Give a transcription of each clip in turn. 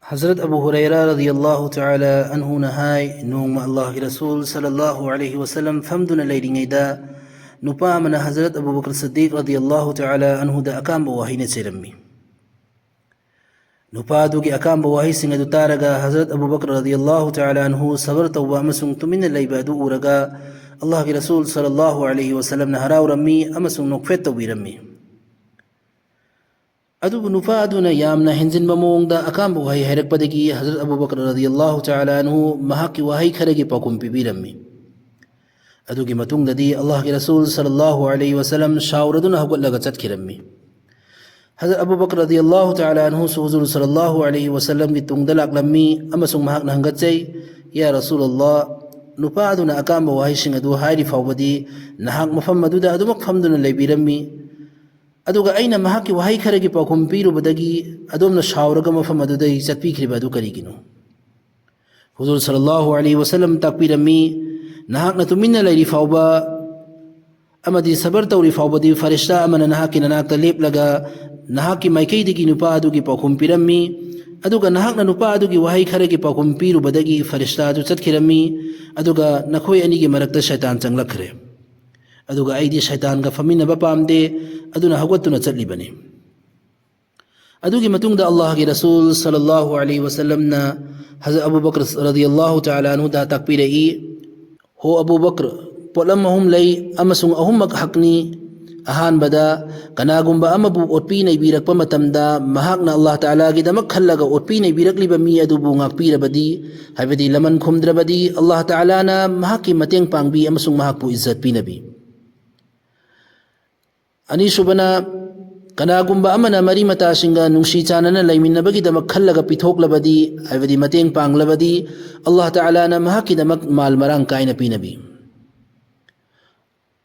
हज़रत अबू हुरैरा रज़ियल्लाहु तआला अन्हु नहाय नोंमा अल्लाह के रसूल सल्लल्लाहु अलैहि वसल्लम फमदुना लेरिङैदा नुपा अमना हज़रत अबू बकर सिद्दीक़ रज़ियल्लाहु तआला अन्हु दा अकांबा वाहीना चेरम्मी नुपा अदुगी अकांबा वाहीसिंग अदु तारगा हज़रत अबू बकर रज़ियल्लाहु तआला अन्हु सबर तौबा अमसुंग तुमिना लैबा अदु उरगा अल्लाह के रसूल सल्लल्लाहु अलैहि वसल्लम ना हराउरम्मी अमसुंग नोक्फेत तौबीरम्मी अदुबु नुपा अदुना यामना हेंजिनबा मओंगदा अकांबा वाही हैरकपदगी हज़रत अबू बकर रज़ियल्लाहु तआला अन्हु महाकी वाही खरेगी पाकुम पिबीरम्मी अदुगी मतुंगददी अल्लाह के रसूल सल्लल्लाहु अलैहि वसल्लम शाउरदुना हगुलगा चटखिरम्मी हज़रत अबू बकर रज़ियल्लाहु तआला अन्हु हुज़ूर सल्लल्लाहु अलैहि वसल्लम की तुंगदा लाक्लम्मी अमसुंग महाकना हंगतचै या रसूलल्लाह नुपा अदुना अकांबा वाहीसिंग अदु हायरि फावबदी नहाक मफम अदुदा अदुमक फमदुना लैबीरम्मी अदुगा अइना महाकी वाही खरेगी पाखुम पीरुबदगी अदोमना शाउरगा मफम अदुदै चटपीख्रिबा अदु करिगिनो हुज़ूर सल्लल्लाहु अलैहि वसल्लम ताकपीरम्मी नहाकना तुमिन्ना लैरि फावबा अमदी सबर तौरी फावबदी फरिश्ता अमना नहाकी ननाक्ता लेपलगा नहाकी माइकैदगी नुपा अदुगी पाखुम पीरम्मी अदुगा नहाकना नुपा अदुगी वाही खरेगी पाखुम पीरुबदगी फरिश्ता अदु चटखिरम्मी अदुगा नखोय अनिगी मरक्ता शैतान चंगलखरे अदुगा आइदी शैतान का फमिनबा पामदे अदुना हगवतुना चटलिबने अदुगी मतुंगदा अल्लाह के रसूल सल्लल्लाहु अलैहि वसल्लम ना हज़रत अबू बकर रज़ियल्लाहु तआला अन्हु दा ताकपीरई हो अबू बकर पोलम अहुम लई अमसुंग अहुमक हकनी अहानबदा कनागुंबा अमबु ओटपी नैबीरकपा मतमदा महाकना अल्लाह ताला की दमक खल्लगा ओटपी नैबीरकलिबा मी अदुबु ngaकपीरबदी हाइबदी लमन खुमद्रबदी अल्लाह ताला ना महाकी मतेंग पांगबी अमसुंग महाकपु इज्जत पीनबी अनीसुबना कनागुंबा अमना मरी मतासिंगा नुंसी चानना लैमिन्नबगी दमक खल्लगा पिथोकलबदी हाइबदी मतेंग पांगलबदी अल्लाह ताला ना महाकी दमक माल मरांग कायना पीनबी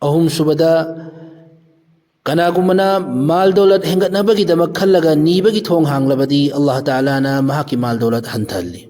अहुम सुबदा कनागुमना माल दौलत हेंगतनबगी दमक खल्लगा नीबगी थोंग हांगलबदी अल्लाह ताला ना महाकी माल दौलत हंथल्ली